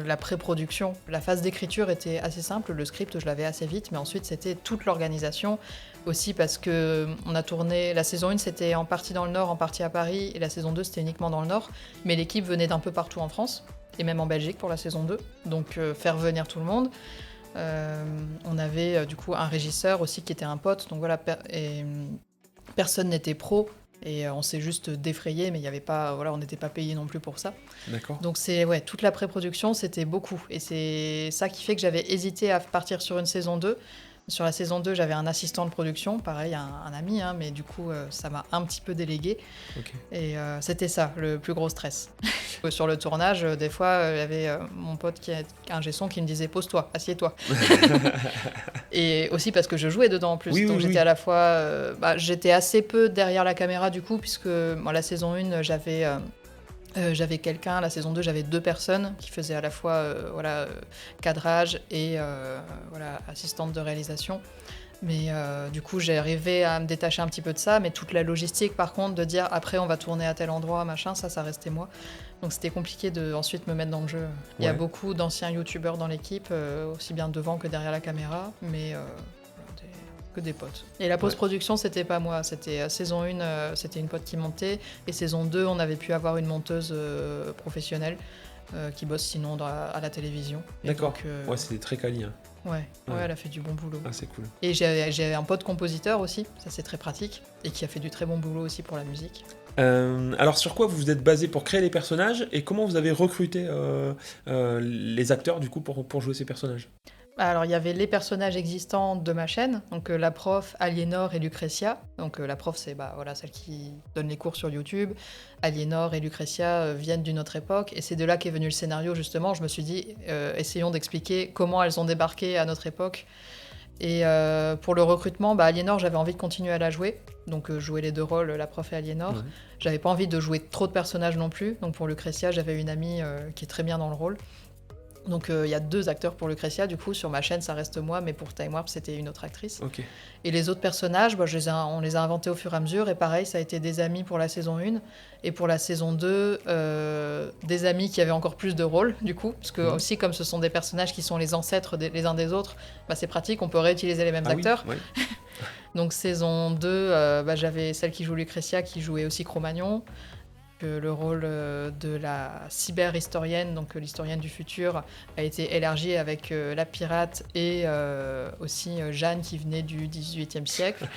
La pré-production. La phase d'écriture était assez simple, le script je l'avais assez vite, mais ensuite c'était toute l'organisation. Aussi parce que on a tourné, la saison 1 c'était en partie dans le Nord, en partie à Paris, et la saison 2 c'était uniquement dans le Nord, mais l'équipe venait d'un peu partout en France, et même en Belgique pour la saison 2, donc faire venir tout le monde. On avait du coup un régisseur aussi qui était un pote, donc voilà, personne n'était pro, et on s'est juste défrayé, mais il y avait pas, on n'était pas payé non plus pour ça. D'accord. Donc toute la pré-production c'était beaucoup, et c'est ça qui fait que j'avais hésité à partir sur une saison 2. Sur la saison 2, j'avais un assistant de production, pareil, un ami, mais du coup, ça m'a un petit peu délégué. Okay. Et c'était ça, le plus gros stress. Sur le tournage, des fois, il y avait mon pote qui est ingé son qui me disait « Pose-toi, assieds-toi ». Et aussi parce que je jouais dedans en plus. Donc j'étais à la fois... j'étais assez peu derrière la caméra du coup, puisque la saison 1, j'avais J'avais quelqu'un, la saison 2, j'avais 2 personnes qui faisaient à la fois cadrage et assistante de réalisation. Mais du coup, j'ai arrivé à me détacher un petit peu de ça, mais toute la logistique, par contre, de dire après on va tourner à tel endroit, machin, ça restait moi. Donc c'était compliqué de ensuite me mettre dans le jeu. Il y a beaucoup d'anciens youtubeurs dans l'équipe, aussi bien devant que derrière la caméra, mais que des potes. Et la post-production, c'était pas moi, c'était saison 1, c'était une pote qui montait, et saison 2, on avait pu avoir une monteuse professionnelle qui bosse sinon à la télévision. D'accord, donc, ouais, c'était très quali. Hein. Ouais, elle a fait du bon boulot. Ah, c'est cool. Et j'ai un pote compositeur aussi, ça c'est très pratique, et qui a fait du très bon boulot aussi pour la musique. Alors sur quoi vous vous êtes basé pour créer les personnages, et comment vous avez recruté les acteurs du coup pour jouer ces personnages? Alors il y avait les personnages existants de ma chaîne, donc la prof, Aliénor et Lucretia. Donc la prof c'est celle qui donne les cours sur YouTube. Aliénor et Lucretia viennent d'une autre époque, et c'est de là qu'est venu le scénario justement. Je me suis dit, essayons d'expliquer comment elles ont débarqué à notre époque. Et pour le recrutement, Aliénor, j'avais envie de continuer à la jouer, donc jouer les 2 rôles, la prof et Aliénor. J'avais pas envie de jouer trop de personnages non plus, donc pour Lucretia, j'avais une amie qui est très bien dans le rôle. Donc il y a 2 acteurs pour Lucretia, du coup sur ma chaîne ça reste moi, mais pour Time Warp c'était une autre actrice. Okay. Et les autres personnages, on les a inventés au fur et à mesure, et pareil ça a été des amis pour la saison 1, et pour la saison 2, des amis qui avaient encore plus de rôles du coup, parce que aussi comme ce sont des personnages qui sont les ancêtres les uns des autres, c'est pratique, on peut réutiliser les mêmes acteurs. Oui. Donc saison 2, j'avais celle qui joue Lucretia qui jouait aussi Cro-Magnon. Le rôle de la cyber-historienne, donc l'historienne du futur, a été élargi avec la pirate et aussi Jeanne qui venait du XVIIIe siècle.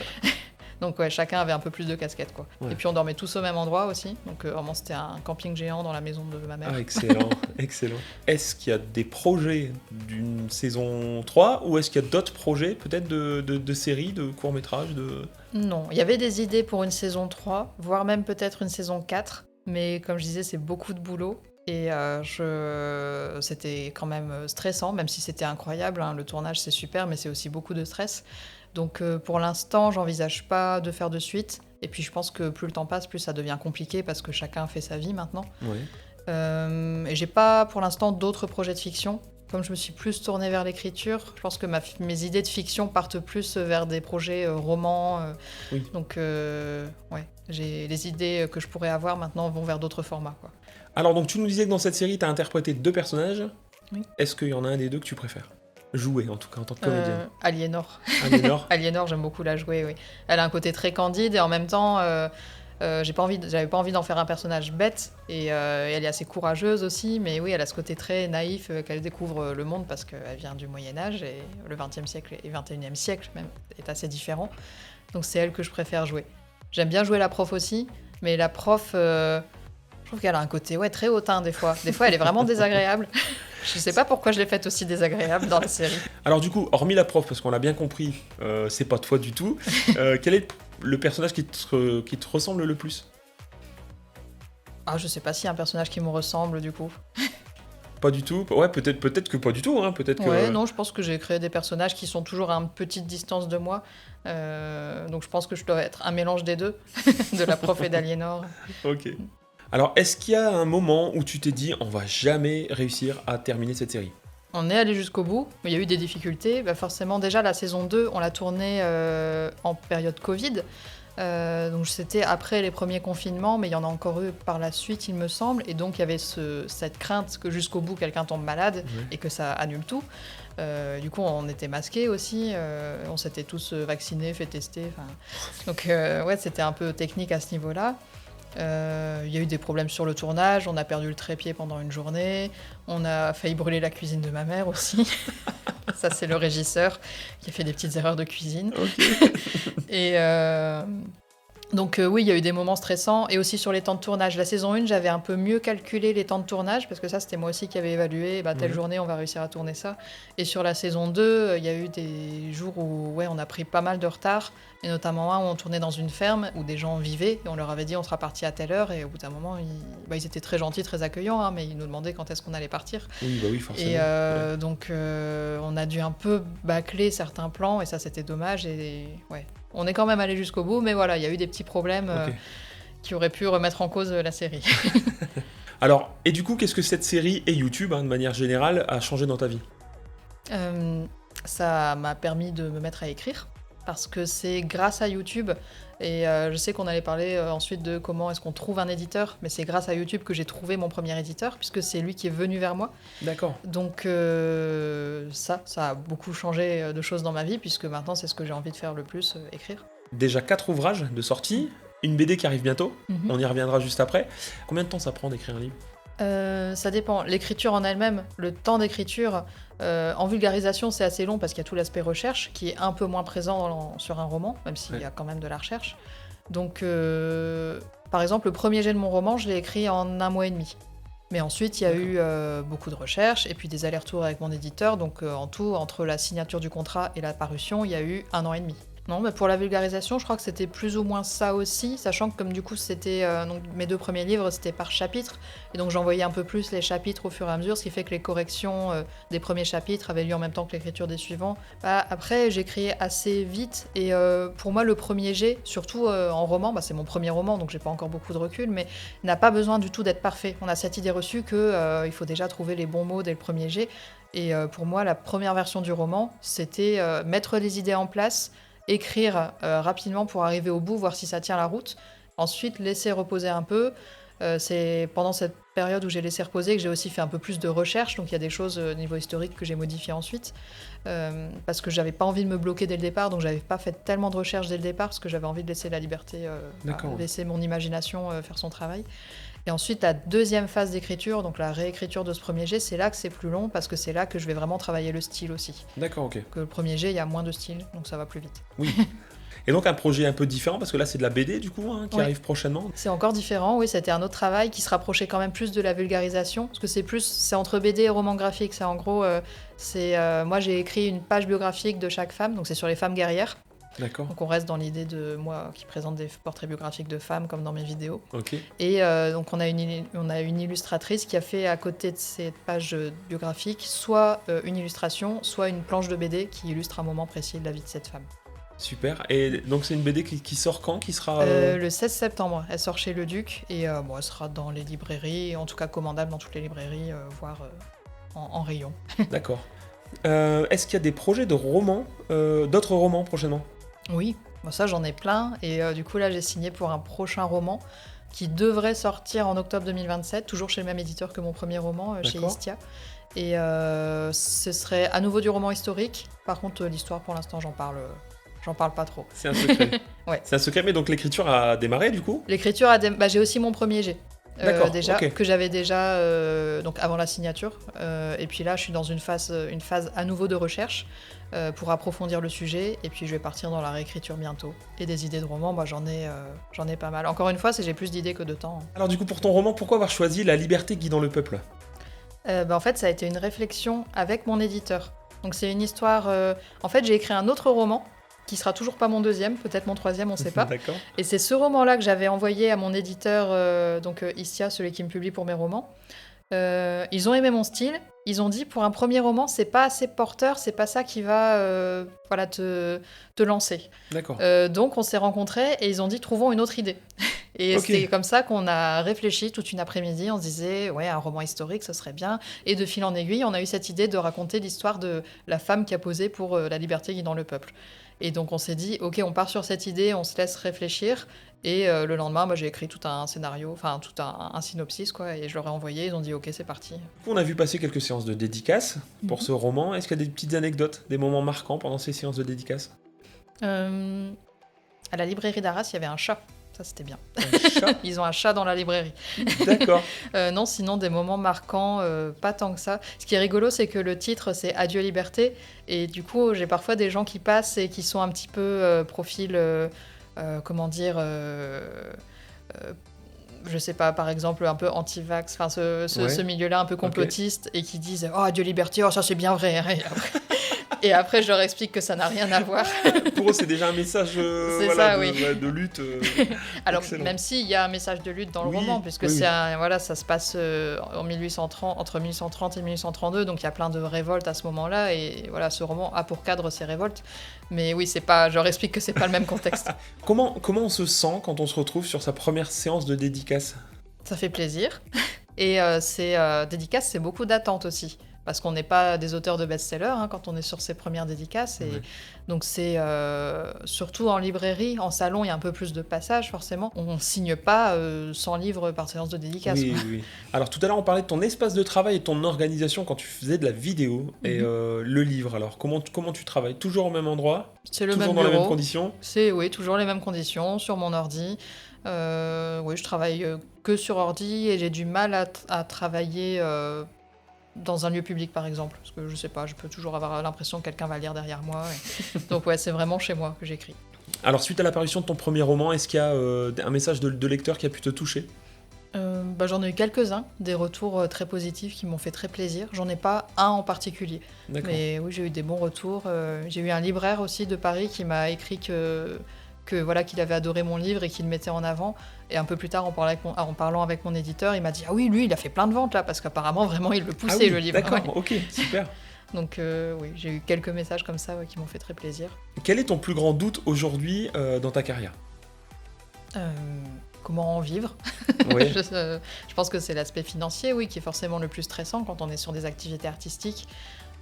Donc chacun avait un peu plus de casquettes, quoi. Ouais. Et puis on dormait tous au même endroit aussi, donc vraiment c'était un camping géant dans la maison de ma mère. Ah, excellent, excellent. Est-ce qu'il y a des projets d'une saison 3, ou est-ce qu'il y a d'autres projets, peut-être de séries, de courts-métrages Non, il y avait des idées pour une saison 3, voire même peut-être une saison 4. Mais comme je disais, c'est beaucoup de boulot, et c'était quand même stressant, même si c'était incroyable, hein. Le tournage c'est super, mais c'est aussi beaucoup de stress. Donc pour l'instant, j'envisage pas de faire de suite, et puis je pense que plus le temps passe, plus ça devient compliqué, parce que chacun fait sa vie maintenant. Ouais. Et j'ai pas pour l'instant d'autres projets de fiction. Comme je me suis plus tournée vers l'écriture, je pense que mes idées de fiction partent plus vers des projets romans. Oui. Donc, les idées que je pourrais avoir maintenant vont vers d'autres formats, quoi. Alors, donc, tu nous disais que dans cette série, tu as interprété 2 personnages. Oui. Est-ce qu'il y en a un des 2 que tu préfères jouer, en tout cas, en tant que comédienne? Aliénor. Aliénor. Aliénor, j'aime beaucoup la jouer, oui. Elle a un côté très candide, et en même temps... j'avais pas envie d'en faire un personnage bête, et elle est assez courageuse aussi, mais oui, elle a ce côté très naïf qu'elle découvre le monde parce qu'elle vient du Moyen-Âge, et le XXe siècle et XXIe siècle même est assez différent. Donc c'est elle que je préfère jouer. J'aime bien jouer la prof aussi, mais la prof, je trouve qu'elle a un côté très hautain des fois. Des fois, elle est vraiment désagréable. Je sais pas pourquoi je l'ai faite aussi désagréable dans la série. Alors du coup, hormis la prof, parce qu'on l'a bien compris, c'est pas toi du tout, quel est le personnage qui te ressemble le plus? Ah, je sais pas s'il y a un personnage qui me ressemble du coup. Pas du tout? Ouais, peut-être que pas du tout, hein, peut-être que... Ouais, non, je pense que j'ai créé des personnages qui sont toujours à une petite distance de moi. Donc je pense que je dois être un mélange des 2, de la prof et d'Aliénor. Ok. Alors, est-ce qu'il y a un moment où tu t'es dit on va jamais réussir à terminer cette série? On est allé jusqu'au bout, mais il y a eu des difficultés. Forcément, déjà, la saison 2, on l'a tournée en période Covid. Donc c'était après les premiers confinements, mais il y en a encore eu par la suite, il me semble. Et donc il y avait cette crainte que jusqu'au bout, quelqu'un tombe malade et que ça annule tout. Du coup, on était masqués aussi. On s'était tous vaccinés, fait tester. Donc c'était un peu technique à ce niveau-là. Il y a eu des problèmes sur le tournage, on a perdu le trépied pendant une journée, on a failli brûler la cuisine de ma mère aussi. Ça, c'est le régisseur qui a fait des petites erreurs de cuisine. Okay. Et donc oui, il y a eu des moments stressants, et aussi sur les temps de tournage. La saison 1, j'avais un peu mieux calculé les temps de tournage, parce que ça, c'était moi aussi qui avais évalué, telle journée, on va réussir à tourner ça. Et sur la saison 2, il y a eu des jours où on a pris pas mal de retard, et notamment un où on tournait dans une ferme où des gens vivaient, et on leur avait dit on sera parti à telle heure, et au bout d'un moment, ils étaient très gentils, très accueillants, hein, mais ils nous demandaient quand est-ce qu'on allait partir. Oui, forcément. Et donc, on a dû un peu bâcler certains plans, et ça, c'était dommage, et on est quand même allé jusqu'au bout, mais voilà, il y a eu des petits problèmes qui auraient pu remettre en cause la série. Alors, et du coup, qu'est-ce que cette série et YouTube, de manière générale, a changé dans ta vie? Ça m'a permis de me mettre à écrire, parce que c'est grâce à YouTube, et je sais qu'on allait parler ensuite de comment est-ce qu'on trouve un éditeur, mais c'est grâce à YouTube que j'ai trouvé mon premier éditeur, puisque c'est lui qui est venu vers moi. D'accord. Donc ça a beaucoup changé de choses dans ma vie, puisque maintenant c'est ce que j'ai envie de faire le plus, écrire. Déjà 4 ouvrages de sortie, une BD qui arrive bientôt, on y reviendra juste après. Combien de temps ça prend d'écrire un livre? Ça dépend. L'écriture en elle-même, le temps d'écriture, en vulgarisation, c'est assez long parce qu'il y a tout l'aspect recherche qui est un peu moins présent sur un roman, même s'il y a quand même de la recherche. Donc, par exemple, le premier jet de mon roman, je l'ai écrit en 1 mois et demi. Mais ensuite, il y a eu beaucoup de recherches et puis des allers-retours avec mon éditeur. Donc, en tout, entre la signature du contrat et la parution, il y a eu 1 an et demi. Non, mais pour la vulgarisation, je crois que c'était plus ou moins ça aussi, sachant que comme du coup c'était donc mes 2 premiers livres, c'était par chapitre, et donc j'envoyais un peu plus les chapitres au fur et à mesure, ce qui fait que les corrections des premiers chapitres avaient lieu en même temps que l'écriture des suivants. Après, j'écris assez vite, et pour moi le premier jet, surtout en roman, c'est mon premier roman, donc j'ai pas encore beaucoup de recul, mais n'a pas besoin du tout d'être parfait. On a cette idée reçue que il faut déjà trouver les bons mots dès le premier jet, et pour moi la première version du roman, c'était mettre les idées en place, écrire rapidement pour arriver au bout, voir si ça tient la route. Ensuite, laisser reposer un peu. C'est pendant cette période où j'ai laissé reposer que j'ai aussi fait un peu plus de recherche. Donc il y a des choses au niveau historique que j'ai modifiées ensuite. Parce que j'avais pas envie de me bloquer dès le départ. Donc j'avais pas fait tellement de recherche dès le départ parce que j'avais envie de laisser la liberté, laisser mon imagination faire son travail. Et ensuite, la deuxième phase d'écriture, donc la réécriture de ce premier jet, c'est là que c'est plus long parce que c'est là que je vais vraiment travailler le style aussi. D'accord, ok. Que le premier jet, il y a moins de style, donc ça va plus vite. Oui. Et donc un projet un peu différent, parce que là c'est de la BD du coup, qui arrive prochainement. C'est encore différent, oui, c'était un autre travail qui se rapprochait quand même plus de la vulgarisation, parce que c'est entre BD et roman graphique. C'est en gros, moi j'ai écrit une page biographique de chaque femme, donc c'est sur les femmes guerrières. D'accord. Donc on reste dans l'idée de moi qui présente des portraits biographiques de femmes comme dans mes vidéos. Ok. Et donc on a une illustratrice qui a fait à côté de cette page biographique soit une illustration, soit une planche de BD qui illustre un moment précis de la vie de cette femme. Super. Et donc c'est une BD qui sort quand, qui sera Le 16 septembre. Elle sort chez Le Duc et elle sera dans les librairies, en tout cas commandable dans toutes les librairies, voire en rayon. D'accord. Est-ce qu'il y a des projets de romans, d'autres romans prochainement? Oui, ça j'en ai plein, et du coup là j'ai signé pour un prochain roman qui devrait sortir en octobre 2027, toujours chez le même éditeur que mon premier roman, chez Istia. Et ce serait à nouveau du roman historique. Par contre l'histoire pour l'instant j'en parle pas trop. C'est un secret. Ouais. C'est un secret, mais donc l'écriture a démarré du coup? L'écriture j'ai aussi mon premier jet. Déjà, que j'avais déjà donc avant la signature. Et puis là, je suis dans une phase à nouveau de recherche pour approfondir le sujet. Et puis je vais partir dans la réécriture bientôt. Et des idées de romans, j'en ai pas mal. Encore une fois, j'ai plus d'idées que de temps. Alors du coup, pour ton roman, pourquoi avoir choisi La liberté guidant le peuple? En fait, ça a été une réflexion avec mon éditeur. Donc c'est une histoire... En fait, j'ai écrit un autre roman qui sera toujours pas mon deuxième, peut-être mon troisième, on sait pas. D'accord. Et c'est ce roman-là que j'avais envoyé à mon éditeur, Istia, celui qui me publie pour mes romans. Ils ont aimé mon style. Ils ont dit, pour un premier roman, c'est pas assez porteur, c'est pas ça qui va te lancer. D'accord. Donc on s'est rencontrés et ils ont dit, trouvons une autre idée. Et c'est comme ça qu'on a réfléchi toute une après-midi. On se disait, ouais, un roman historique, ce serait bien. Et de fil en aiguille, on a eu cette idée de raconter l'histoire de la femme qui a posé pour la liberté guidant le peuple. Et donc on s'est dit, ok, on part sur cette idée, on se laisse réfléchir. Et le lendemain, j'ai écrit tout un scénario, enfin tout un synopsis, quoi, et je leur ai envoyé, ils ont dit, ok, c'est parti. On a vu passer quelques séances de dédicaces pour ce roman. Est-ce qu'il y a des petites anecdotes, des moments marquants pendant ces séances de dédicaces? À la librairie d'Arras, il y avait un chat. Ça, c'était bien. Un chat? Ils ont un chat dans la librairie. D'accord. Non, sinon, des moments marquants, pas tant que ça. Ce qui est rigolo, c'est que le titre, c'est Adieu liberté. Et du coup, j'ai parfois des gens qui passent et qui sont un petit peu profil... je sais pas, par exemple, un peu anti-vax, enfin ce milieu-là un peu complotiste, et qui disent « Oh, Adieu liberté, oh, ça c'est bien vrai !» Et après, je leur explique que ça n'a rien à voir. Pour eux, c'est déjà un message de lutte. Alors, excellent. même s'il y a un message de lutte dans le roman, puisque ça se passe en 1830, entre 1830 et 1832, donc il y a plein de révoltes à ce moment-là, et voilà, ce roman a pour cadre ces révoltes. Mais oui, je leur explique que c'est pas le même contexte. Comment on se sent quand on se retrouve sur sa première séance de dédicace? Ça fait plaisir. Et ces dédicaces, c'est beaucoup d'attentes aussi. Parce qu'on n'est pas des auteurs de best-sellers quand on est sur ces premières dédicaces. Et donc c'est surtout en librairie, en salon, il y a un peu plus de passages forcément. On ne signe pas 100 livres par séance de dédicace. Oui. Alors tout à l'heure on parlait de ton espace de travail et ton organisation quand tu faisais de la vidéo et le livre. Alors comment tu travailles? Toujours au même endroit? C'est le toujours même dans bureau. les mêmes conditions? Oui, toujours les mêmes conditions, sur mon ordi. Oui, je travaille que sur ordi et j'ai du mal à travailler dans un lieu public, par exemple. Parce que je sais pas, je peux toujours avoir l'impression que quelqu'un va lire derrière moi. Donc ouais, c'est vraiment chez moi que j'écris. Alors suite à l'apparition de ton premier roman, est-ce qu'il y a un message de lecteur qui a pu te toucher? J'en ai eu quelques-uns, des retours très positifs qui m'ont fait très plaisir. J'en ai pas un en particulier. D'accord. Mais oui, j'ai eu des bons retours. J'ai eu un libraire aussi de Paris qui m'a écrit que voilà, qu'il avait adoré mon livre et qu'il le mettait en avant. Et un peu plus tard, en parlant avec mon éditeur, il m'a dit « Ah oui, lui, il a fait plein de ventes là, parce qu'apparemment, vraiment, il le poussait, le livre. » D'accord, Ouais. ok, super. Donc oui, j'ai eu quelques messages comme ça qui m'ont fait très plaisir. Quel est ton plus grand doute aujourd'hui dans ta carrière? Comment en vivre? Oui. Je pense que c'est l'aspect financier, oui, qui est forcément le plus stressant quand on est sur des activités artistiques.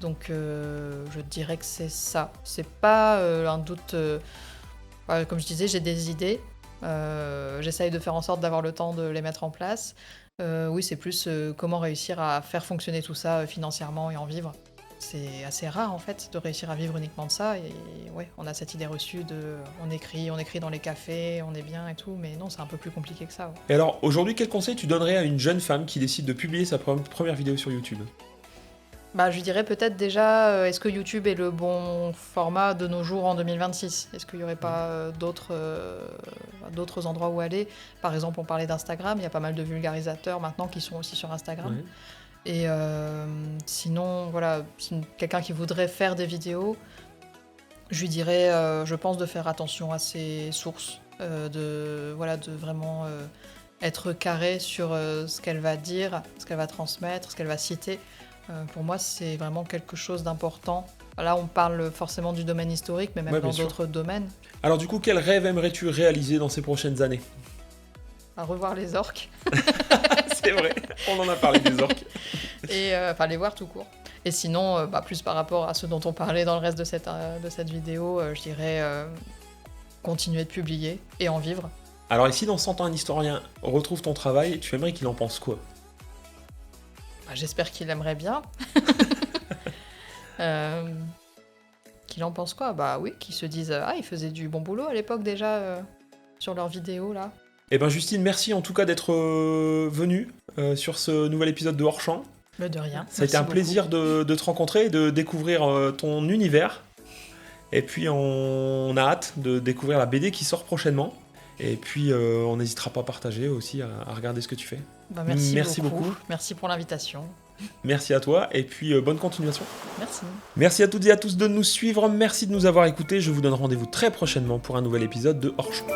Donc je dirais que c'est ça. C'est pas un doute... comme je disais, j'ai des idées. J'essaye de faire en sorte d'avoir le temps de les mettre en place. Oui, c'est plus comment réussir à faire fonctionner tout ça financièrement et en vivre. C'est assez rare en fait de réussir à vivre uniquement de ça. Et ouais, on a cette idée reçue de on écrit dans les cafés, on est bien et tout, mais non, c'est un peu plus compliqué que ça. Ouais. Et alors aujourd'hui, quel conseil tu donnerais à une jeune femme qui décide de publier sa première vidéo sur YouTube? Je dirais peut-être déjà, est-ce que YouTube est le bon format de nos jours en 2026? Est-ce qu'il n'y aurait pas d'autres endroits où aller? Par exemple, on parlait d'Instagram, il y a pas mal de vulgarisateurs maintenant qui sont aussi sur Instagram. Ouais. Et sinon, voilà, quelqu'un qui voudrait faire des vidéos, je lui dirais, je pense, de faire attention à ses sources, de vraiment être carré sur ce qu'elle va dire, ce qu'elle va transmettre, ce qu'elle va citer. Pour moi, c'est vraiment quelque chose d'important. Là, on parle forcément du domaine historique, mais même dans d'autres domaines. Alors du coup, quel rêve aimerais-tu réaliser dans ces prochaines années? À revoir les orques. C'est vrai, on en a parlé des orques. Et les voir tout court. Et sinon, plus par rapport à ce dont on parlait dans le reste de cette vidéo, je dirais continuer de publier et en vivre. Alors ici, dans 100 ans, un historien retrouve ton travail, tu aimerais qu'il en pense quoi? J'espère qu'il aimerait bien. Qu'il en pense quoi? Oui, qu'ils se disent « Ah, ils faisaient du bon boulot à l'époque déjà sur leurs vidéos, là. » Eh ben Justine, merci en tout cas d'être venue sur ce nouvel épisode de Hors Champ. De rien. Ça a été un plaisir de te rencontrer et de découvrir ton univers. Et puis on a hâte de découvrir la BD qui sort prochainement. Et puis on n'hésitera pas à partager aussi, à regarder ce que tu fais. Merci beaucoup. Merci pour l'invitation. Merci à toi et puis bonne continuation. Merci. Merci à toutes et à tous de nous suivre. Merci de nous avoir écoutés. Je vous donne rendez-vous très prochainement pour un nouvel épisode de Hors Champ.